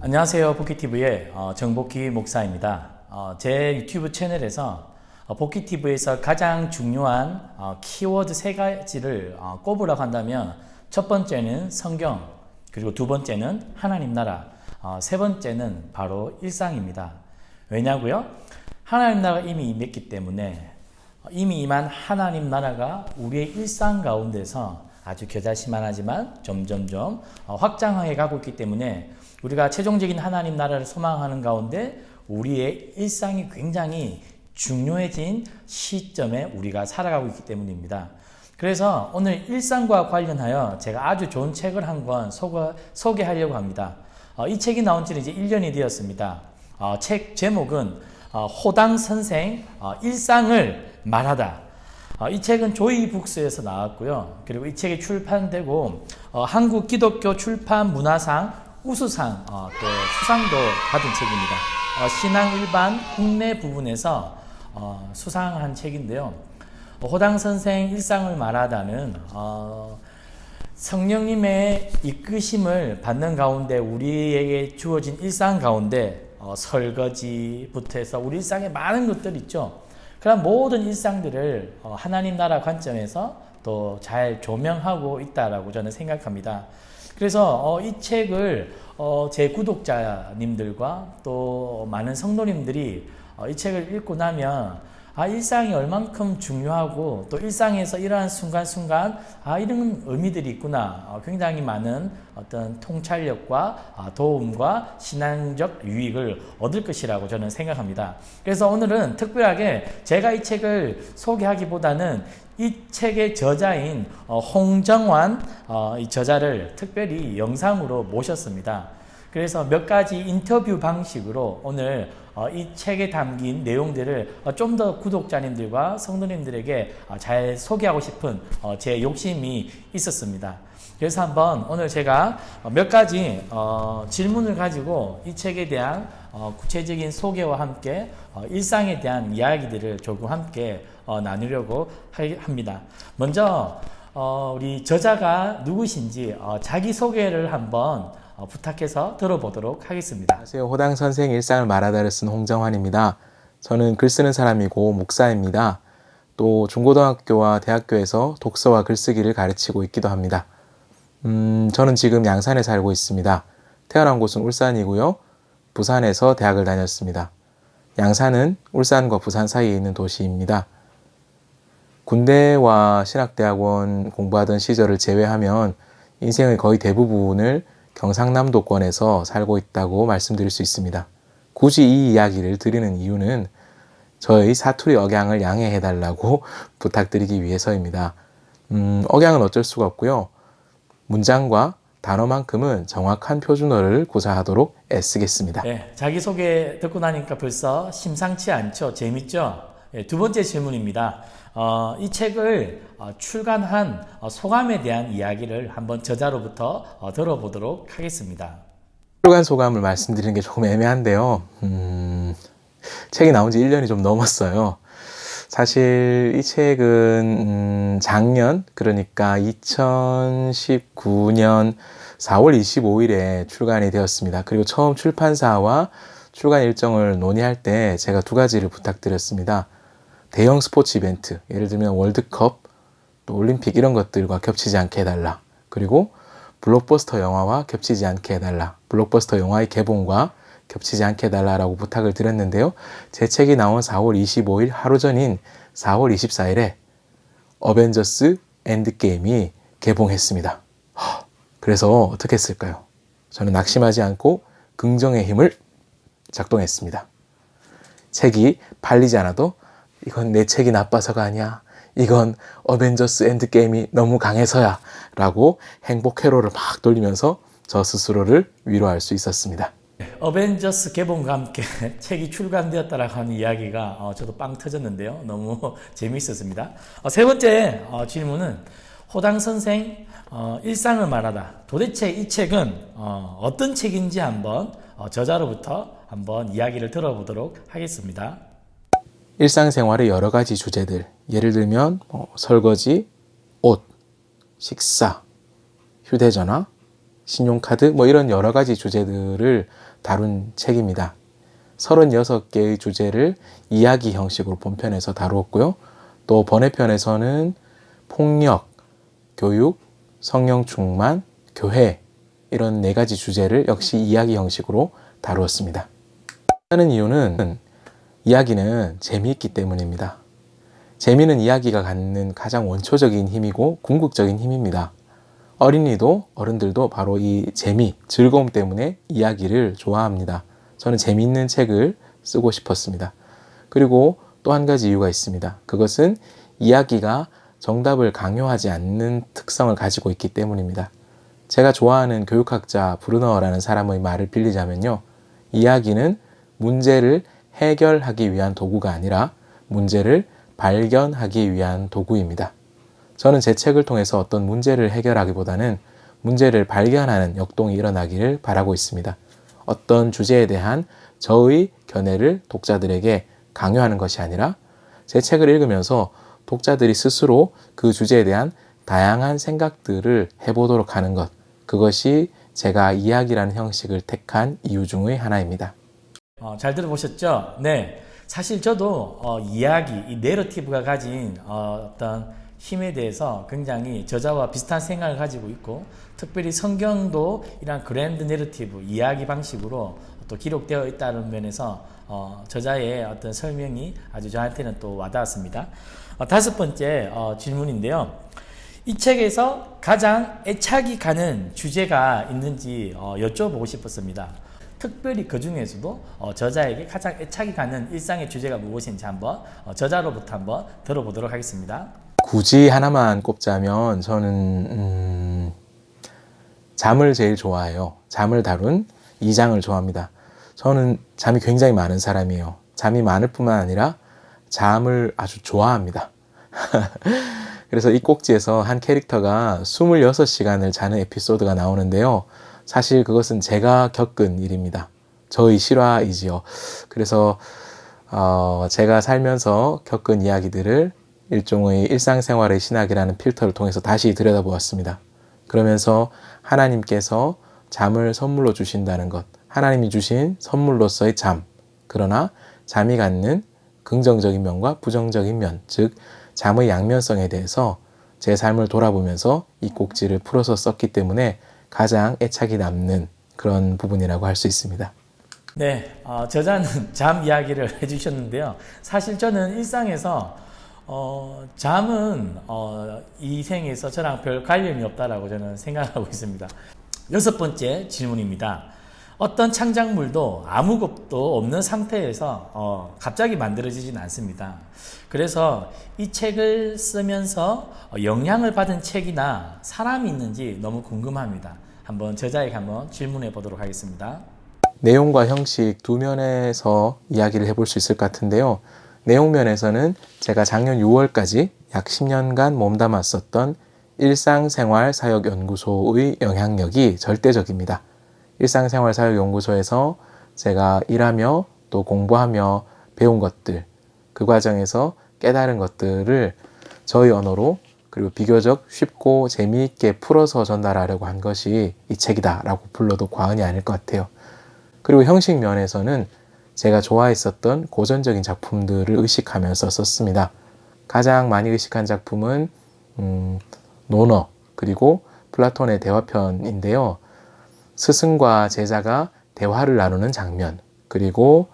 안녕하세요. 복귀TV의 정복희 목사입니다. 제 유튜브 채널에서 복귀TV에서 가장 중요한 키워드 세 가지를 꼽으라고 한다면 첫 번째는 성경, 그리고 두 번째는 하나님 나라, 세 번째는 바로 일상입니다. 왜냐고요? 하나님 나라가 이미 임했기 때문에 이미 임한 하나님 나라가 우리의 일상 가운데서 아주 겨자씨만하지만 점점점 확장해 가고 있기 때문에 우리가 최종적인 하나님 나라를 소망하는 가운데 우리의 일상이 굉장히 중요해진 시점에 우리가 살아가고 있기 때문입니다. 그래서 오늘 일상과 관련하여 제가 아주 좋은 책을 한 권 소개하려고 합니다. 이 책이 나온 지는 이제 1년이 되었습니다. 책 제목은 호당 선생 일상을 말하다. 이 책은 조이북스에서 나왔고요. 그리고 이 책이 출판되고 한국 기독교 출판 문화상 우수상 또 수상도 받은 책입니다. 신앙 일반 국내 부분에서 수상한 책인데요. 호당 선생 일상을 말하다는 성령님의 이끄심을 받는 가운데 우리에게 주어진 일상 가운데 설거지부터 해서 우리 일상에 많은 것들 있죠. 그런 모든 일상들을 하나님 나라 관점에서 또 잘 조명하고 있다라고 저는 생각합니다. 그래서 이 책을 제 구독자님들과 또 많은 성도님들이 이 책을 읽고 나면 일상이 얼만큼 중요하고 또 일상에서 이러한 순간순간 이런 의미들이 있구나, 굉장히 많은 어떤 통찰력과 도움과 신앙적 유익을 얻을 것이라고 저는 생각합니다. 그래서 오늘은 특별하게 제가 이 책을 소개하기보다는 이 책의 저자인 홍정환 이 저자를 특별히 영상으로 모셨습니다. 그래서 몇 가지 인터뷰 방식으로 오늘 이 책에 담긴 내용들을 좀 더 구독자님들과 성도님들에게 잘 소개하고 싶은 제 욕심이 있었습니다. 그래서 한번 오늘 제가 몇 가지 질문을 가지고 이 책에 대한 구체적인 소개와 함께 일상에 대한 이야기들을 조금 함께 나누려고 합니다. 먼저 우리 저자가 누구신지 자기소개를 한번 부탁해서 들어보도록 하겠습니다. 안녕하세요. 호당 선생 일상을 말하다를 쓴 홍정환입니다. 저는 글 쓰는 사람이고 목사입니다. 또 중고등학교와 대학교에서 독서와 글쓰기를 가르치고 있기도 합니다. 저는 지금 양산에 살고 있습니다. 태어난 곳은 울산이고요. 부산에서 대학을 다녔습니다. 양산은 울산과 부산 사이에 있는 도시입니다. 군대와 신학대학원 공부하던 시절을 제외하면 인생의 거의 대부분을 경상남도권에서 살고 있다고 말씀드릴 수 있습니다. 굳이 이 이야기를 드리는 이유는 저의 사투리 억양을 양해해달라고 부탁드리기 위해서입니다. 억양은 어쩔 수가 없고요. 문장과 단어만큼은 정확한 표준어를 구사하도록 애쓰겠습니다. 네, 자기소개 듣고 나니까 벌써 심상치 않죠? 재밌죠? 네, 두 번째 질문입니다. 이 책을 출간한 소감에 대한 이야기를 한번 저자로부터 들어보도록 하겠습니다. 출간 소감을 말씀드리는 게 조금 애매한데요. 책이 나온 지 1년이 좀 넘었어요. 사실 이 책은 작년, 그러니까 2019년 4월 25일에 출간이 되었습니다. 그리고 처음 출판사와 출간 일정을 논의할 때 제가 두 가지를 부탁드렸습니다. 대형 스포츠 이벤트, 예를 들면 월드컵, 또 올림픽 이런 것들과 겹치지 않게 해달라. 그리고 블록버스터 영화와 겹치지 않게 해달라. 블록버스터 영화의 개봉과 겹치지 않게 해달라라고 부탁을 드렸는데요. 제 책이 나온 4월 25일 하루 전인 4월 24일에 어벤져스 엔드게임이 개봉했습니다. 그래서 어떻게 했을까요? 저는 낙심하지 않고 긍정의 힘을 작동했습니다. 책이 팔리지 않아도 이건 내 책이 나빠서가 아니야. 이건 어벤져스 엔드게임이 너무 강해서야. 라고 행복 회로를 막 돌리면서 저 스스로를 위로할 수 있었습니다. 어벤져스 개봉과 함께 책이 출간되었다라고 하는 이야기가 저도 빵 터졌는데요. 너무 재미있었습니다. 세 번째 질문은 호당 선생 일상을 말하다. 도대체 이 책은 어떤 책인지 한번 저자로부터 한번 이야기를 들어보도록 하겠습니다. 일상생활의 여러 가지 주제들, 예를 들면 설거지, 옷, 식사, 휴대전화, 신용카드 뭐 이런 여러 가지 주제들을 다룬 책입니다. 36개의 주제를 이야기 형식으로 본편에서 다루었고요. 또 번외편에서는 폭력, 교육, 성령 충만, 교회 이런 4가지 주제를 역시 이야기 형식으로 다루었습니다. 하는 이유는 이야기는 재미있기 때문입니다. 재미는 이야기가 갖는 가장 원초적인 힘이고 궁극적인 힘입니다. 어린이도 어른들도 바로 이 재미, 즐거움 때문에 이야기를 좋아합니다. 저는 재미있는 책을 쓰고 싶었습니다. 그리고 또 한 가지 이유가 있습니다. 그것은 이야기가 정답을 강요하지 않는 특성을 가지고 있기 때문입니다. 제가 좋아하는 교육학자 브루너라는 사람의 말을 빌리자면요. 이야기는 문제를 해결하기 위한 도구가 아니라 문제를 발견하기 위한 도구입니다. 저는 제 책을 통해서 어떤 문제를 해결하기보다는 문제를 발견하는 역동이 일어나기를 바라고 있습니다. 어떤 주제에 대한 저의 견해를 독자들에게 강요하는 것이 아니라 제 책을 읽으면서 독자들이 스스로 그 주제에 대한 다양한 생각들을 해보도록 하는 것, 그것이 제가 이야기라는 형식을 택한 이유 중의 하나입니다. 잘 들어보셨죠? 네. 사실 저도 이야기, 이 내러티브가 가진 어떤 힘에 대해서 굉장히 저자와 비슷한 생각을 가지고 있고, 특별히 성경도 이런 그랜드 내러티브, 이야기 방식으로 또 기록되어 있다는 면에서 저자의 어떤 설명이 아주 저한테는 또 와닿았습니다. 5번째 질문인데요. 이 책에서 가장 애착이 가는 주제가 있는지 여쭤보고 싶었습니다. 특별히 그 중에서도 저자에게 가장 애착이 가는 일상의 주제가 무엇인지 한번 저자로부터 한번 들어보도록 하겠습니다. 굳이 하나만 꼽자면 저는 잠을 제일 좋아해요. 잠을 다룬 2장을 좋아합니다. 저는 잠이 굉장히 많은 사람이에요. 잠이 많을 뿐만 아니라 잠을 아주 좋아합니다. 그래서 이 꼭지에서 한 캐릭터가 26시간을 자는 에피소드가 나오는데요. 사실 그것은 제가 겪은 일입니다. 저의 실화이지요. 그래서 제가 살면서 겪은 이야기들을 일종의 일상생활의 신학이라는 필터를 통해서 다시 들여다보았습니다. 그러면서 하나님께서 잠을 선물로 주신다는 것, 하나님이 주신 선물로서의 잠, 그러나 잠이 갖는 긍정적인 면과 부정적인 면, 즉 잠의 양면성에 대해서 제 삶을 돌아보면서 이 꼭지를 풀어서 썼기 때문에 가장 애착이 남는 그런 부분이라고 할 수 있습니다. 네, 저자는 잠 이야기를 해주셨는데요. 사실 저는 일상에서 잠은 이 생에서 저랑 별 관련이 없다라고 저는 생각하고 있습니다. 6번째 질문입니다. 어떤 창작물도 아무것도 없는 상태에서 갑자기 만들어지진 않습니다. 그래서 이 책을 쓰면서 영향을 받은 책이나 사람이 있는지 너무 궁금합니다. 한번 저자에게 한번 질문해 보도록 하겠습니다. 내용과 형식 두 면에서 이야기를 해볼 수 있을 것 같은데요. 내용 면에서는 제가 작년 6월까지 약 10년간 몸담았었던 일상생활사역연구소의 영향력이 절대적입니다. 일상생활사역연구소에서 제가 일하며 또 공부하며 배운 것들, 그 과정에서 깨달은 것들을 저희 언어로 그리고 비교적 쉽고 재미있게 풀어서 전달하려고 한 것이 이 책이다 라고 불러도 과언이 아닐 것 같아요. 그리고 형식 면에서는 제가 좋아했었던 고전적인 작품들을 의식하면서 썼습니다. 가장 많이 의식한 작품은 논어 그리고 플라톤의 대화편인데요. 스승과 제자가 대화를 나누는 장면, 그리고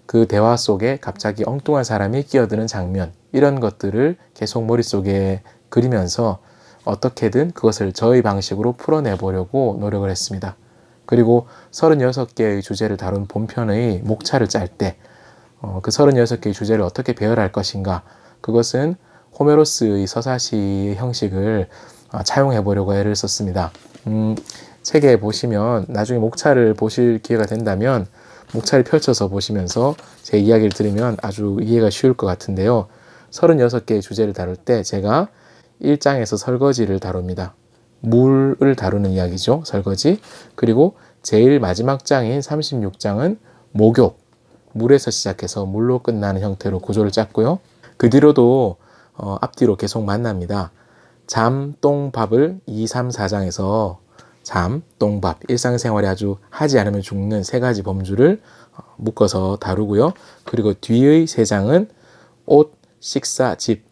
그 대화 속에 갑자기 엉뚱한 사람이 끼어드는 장면, 이런 것들을 계속 머릿속에 그리면서 어떻게든 그것을 저의 방식으로 풀어내보려고 노력을 했습니다. 그리고 36개의 주제를 다룬 본편의 목차를 짤 때 그 36개의 주제를 어떻게 배열할 것인가, 그것은 호메로스의 서사시의 형식을 차용해 보려고 애를 썼습니다. 책에 보시면 나중에 목차를 보실 기회가 된다면 목차를 펼쳐서 보시면서 제 이야기를 들으면 아주 이해가 쉬울 것 같은데요. 36개의 주제를 다룰 때 제가 1장에서 설거지를 다룹니다. 물을 다루는 이야기죠. 설거지. 그리고 제일 마지막 장인 36장은 목욕. 물에서 시작해서 물로 끝나는 형태로 구조를 짰고요. 그 뒤로도 앞뒤로 계속 만납니다. 잠, 똥, 밥을 2, 3, 4장에서 잠, 똥밥, 일상생활에 아주 하지 않으면 죽는 세 가지 범주를 묶어서 다루고요. 그리고 뒤의 세 장은 옷, 식사, 집,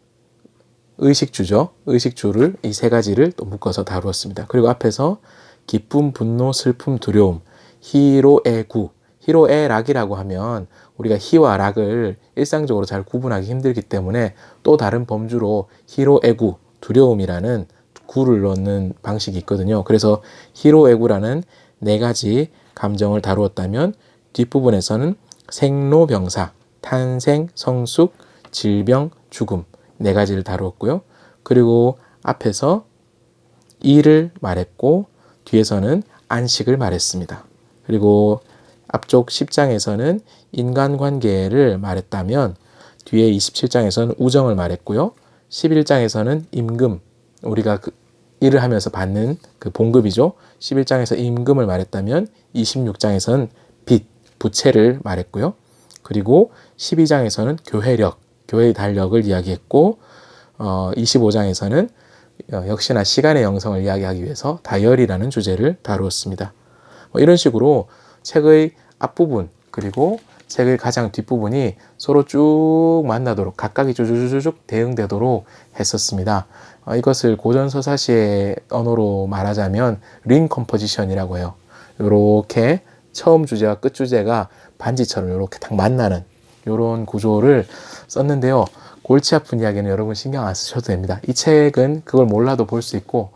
의식주죠. 의식주를 이 세 가지를 또 묶어서 다루었습니다. 그리고 앞에서 기쁨, 분노, 슬픔, 두려움, 희로애구, 희로애락이라고 하면 우리가 희와 락을 일상적으로 잘 구분하기 힘들기 때문에 또 다른 범주로 희로애구, 두려움이라는 구를 넣는 방식이 있거든요. 그래서 희로애구라는 네 가지 감정을 다루었다면 뒷부분에서는 생로병사, 탄생, 성숙, 질병, 죽음 네 가지를 다루었고요. 그리고 앞에서 일을 말했고 뒤에서는 안식을 말했습니다. 그리고 앞쪽 10장에서는 인간관계를 말했다면 뒤에 27장에서는 우정을 말했고요. 11장에서는 임금, 우리가 일을 하면서 받는 그 봉급이죠. 11장에서 임금을 말했다면 26장에서는 빚, 부채를 말했고요. 그리고 12장에서는 교회력, 교회의 달력을 이야기했고 25장에서는 역시나 시간의 영성을 이야기하기 위해서 다이어리라는 주제를 다루었습니다. 이런 식으로 책의 앞부분 그리고 책의 가장 뒷부분이 서로 쭉 만나도록 각각이 쭉쭉쭉 대응되도록 했었습니다. 이것을 고전서사시의 언어로 말하자면 링 컴포지션이라고 해요. 이렇게 처음 주제와 끝 주제가 반지처럼 이렇게 딱 만나는 이런 구조를 썼는데요. 골치 아픈 이야기는 여러분 신경 안 쓰셔도 됩니다. 이 책은 그걸 몰라도 볼 수 있고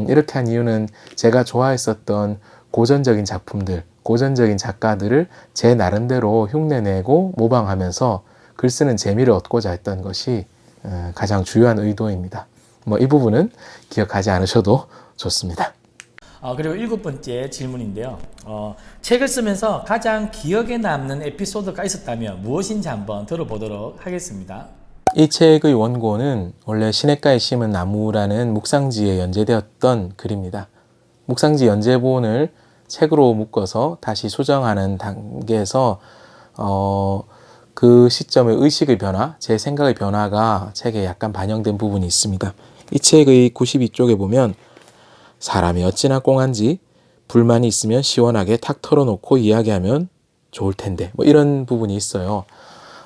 이렇게 한 이유는 제가 좋아했었던 고전적인 작품들, 고전적인 작가들을 제 나름대로 흉내내고 모방하면서 글 쓰는 재미를 얻고자 했던 것이 가장 주요한 의도입니다. 이 부분은 기억하지 않으셔도 좋습니다. 그리고 7번째 질문인데요. 책을 쓰면서 가장 기억에 남는 에피소드가 있었다면 무엇인지 한번 들어보도록 하겠습니다. 이 책의 원고는 원래 시냇가에 심은 나무라는 묵상지에 연재되었던 글입니다. 묵상지 연재본을 책으로 묶어서 다시 수정하는 단계에서 그 시점의 의식의 변화, 제 생각의 변화가 책에 약간 반영된 부분이 있습니다. 이 책의 92쪽에 보면 사람이 어찌나 꽁한지 불만이 있으면 시원하게 탁 털어놓고 이야기하면 좋을 텐데 이런 부분이 있어요.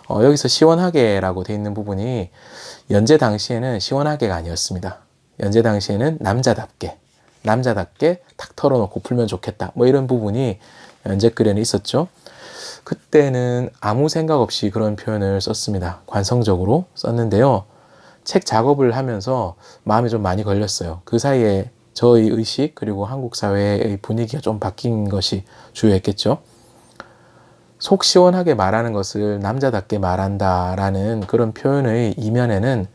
여기서 시원하게라고 돼 있는 부분이 연재 당시에는 시원하게가 아니었습니다. 연재 당시에는 남자답게 탁 털어놓고 풀면 좋겠다 이런 부분이 연재 글에는 있었죠. 그때는 아무 생각 없이 그런 표현을 썼습니다. 관성적으로 썼는데요. 책 작업을 하면서 마음이 좀 많이 걸렸어요. 그 사이에 저의 의식 그리고 한국 사회의 분위기가 좀 바뀐 것이 주요했겠죠. 속 시원하게 말하는 것을 남자답게 말한다라는 그런 표현의 이면에는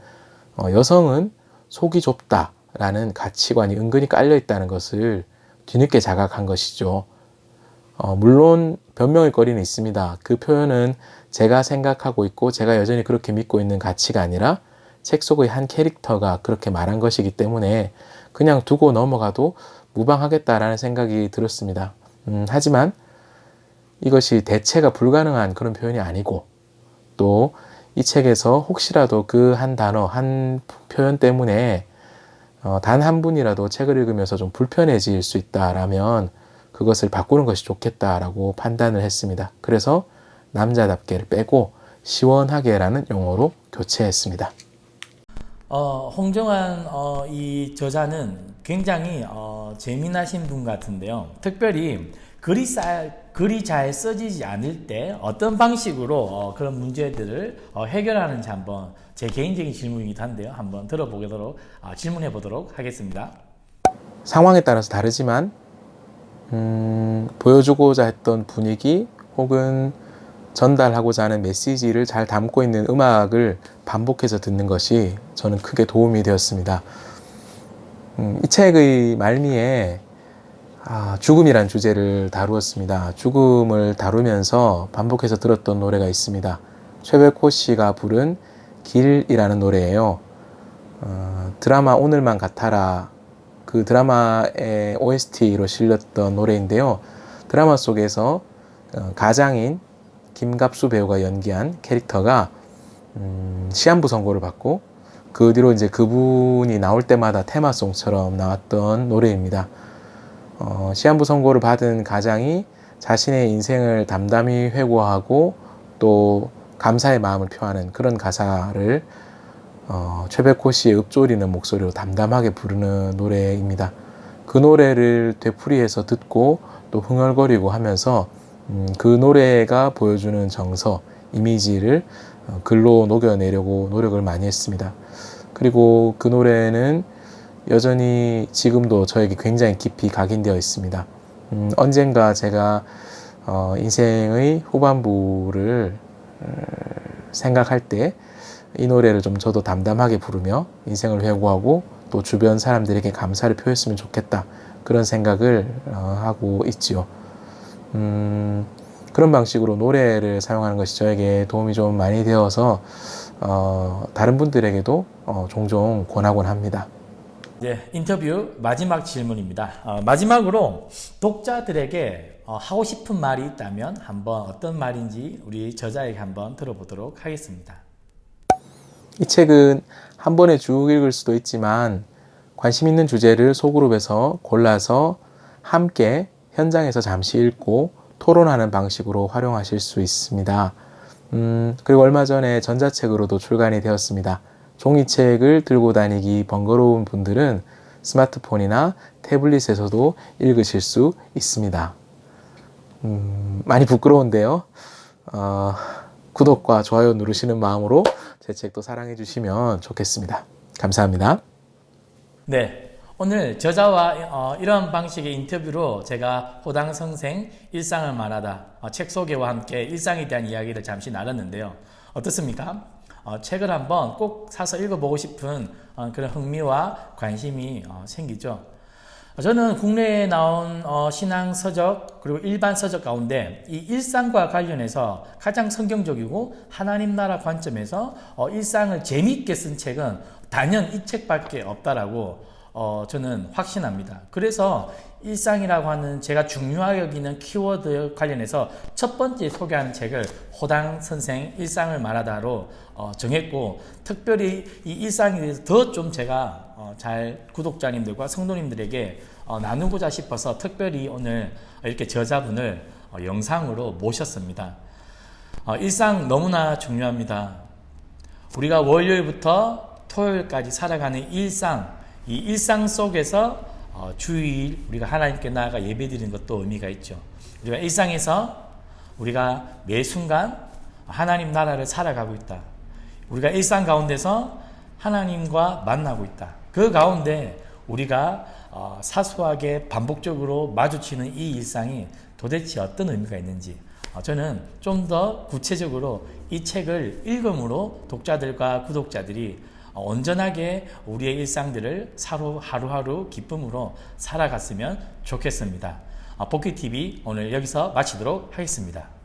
여성은 속이 좁다라는 가치관이 은근히 깔려있다는 것을 뒤늦게 자각한 것이죠. 물론 변명의 거리는 있습니다. 그 표현은 제가 생각하고 있고 제가 여전히 그렇게 믿고 있는 가치가 아니라 책 속의 한 캐릭터가 그렇게 말한 것이기 때문에 그냥 두고 넘어가도 무방하겠다라는 생각이 들었습니다. 하지만 이것이 대체가 불가능한 그런 표현이 아니고 또 이 책에서 혹시라도 그 한 단어, 한 표현 때문에 단 한 분이라도 책을 읽으면서 좀 불편해질 수 있다라면 그것을 바꾸는 것이 좋겠다라고 판단을 했습니다. 그래서 남자답게를 빼고 시원하게라는 용어로 교체했습니다. 홍정환 이 저자는 굉장히 재미나신 분 같은데요. 특별히 글이 잘 써지지 않을 때 어떤 방식으로 그런 문제들을 해결하는지 한번 제 개인적인 질문이기도 한데요. 한번 들어보도록 질문해 보도록 하겠습니다. 상황에 따라서 다르지만 보여주고자 했던 분위기 혹은 전달하고자 하는 메시지를 잘 담고 있는 음악을 반복해서 듣는 것이 저는 크게 도움이 되었습니다. 이 책의 말미에 죽음이란 주제를 다루었습니다. 죽음을 다루면서 반복해서 들었던 노래가 있습니다. 최백호 씨가 부른 길이라는 노래예요. 드라마 오늘만 같아라 그 드라마의 OST로 실렸던 노래인데요. 드라마 속에서 가장인 김갑수 배우가 연기한 캐릭터가 시한부 선고를 받고 그 뒤로 이제 그분이 나올 때마다 테마송처럼 나왔던 노래입니다. 시한부 선고를 받은 가장이 자신의 인생을 담담히 회고하고 또 감사의 마음을 표하는 그런 가사를 최백호 씨의 읊조리는 목소리로 담담하게 부르는 노래입니다. 그 노래를 되풀이해서 듣고 또 흥얼거리고 하면서 그 노래가 보여주는 정서, 이미지를 글로 녹여내려고 노력을 많이 했습니다. 그리고 그 노래는 여전히 지금도 저에게 굉장히 깊이 각인되어 있습니다. 언젠가 제가 인생의 후반부를 생각할 때 이 노래를 좀 저도 담담하게 부르며 인생을 회고하고 또 주변 사람들에게 감사를 표했으면 좋겠다, 그런 생각을 하고 있지요. 그런 방식으로 노래를 사용하는 것이 저에게 도움이 좀 많이 되어서 다른 분들에게도 종종 권하곤 합니다. 네, 인터뷰 마지막 질문입니다. 마지막으로 독자들에게 하고 싶은 말이 있다면 한번 어떤 말인지 우리 저자에게 한번 들어보도록 하겠습니다. 이 책은 한 번에 쭉 읽을 수도 있지만 관심 있는 주제를 소그룹에서 골라서 함께 현장에서 잠시 읽고 토론하는 방식으로 활용하실 수 있습니다. 그리고 얼마 전에 전자책으로도 출간이 되었습니다. 종이책을 들고 다니기 번거로운 분들은 스마트폰이나 태블릿에서도 읽으실 수 있습니다. 많이 부끄러운데요. 구독과 좋아요 누르시는 마음으로 제 책도 사랑해 주시면 좋겠습니다. 감사합니다. 네, 오늘 저자와 이런 방식의 인터뷰로 제가 호당 선생 일상을 말하다 책 소개와 함께 일상에 대한 이야기를 잠시 나눴는데요. 어떻습니까? 책을 한번 꼭 사서 읽어보고 싶은 그런 흥미와 관심이 생기죠. 저는 국내에 나온 신앙 서적 그리고 일반 서적 가운데 이 일상과 관련해서 가장 성경적이고 하나님 나라 관점에서 일상을 재미있게 쓴 책은 단연 이 책밖에 없다라고 저는 확신합니다. 그래서 일상이라고 하는 제가 중요하게 여기는 키워드 관련해서 첫 번째 소개하는 책을 호당 선생 일상을 말하다로 정했고, 특별히 이 일상에 대해서 더 좀 제가 잘 구독자님들과 성도님들에게 나누고자 싶어서 특별히 오늘 이렇게 저자분을 영상으로 모셨습니다. 일상 너무나 중요합니다. 우리가 월요일부터 토요일까지 살아가는 일상, 이 일상 속에서 주일 우리가 하나님께 나아가 예배드리는 것도 의미가 있죠. 우리가 일상에서 우리가 매 순간 하나님 나라를 살아가고 있다. 우리가 일상 가운데서 하나님과 만나고 있다. 그 가운데 우리가 사소하게 반복적으로 마주치는 이 일상이 도대체 어떤 의미가 있는지 저는 좀 더 구체적으로 이 책을 읽음으로 독자들과 구독자들이 온전하게 우리의 일상들을 하루하루 기쁨으로 살아갔으면 좋겠습니다. 복귀TV 오늘 여기서 마치도록 하겠습니다.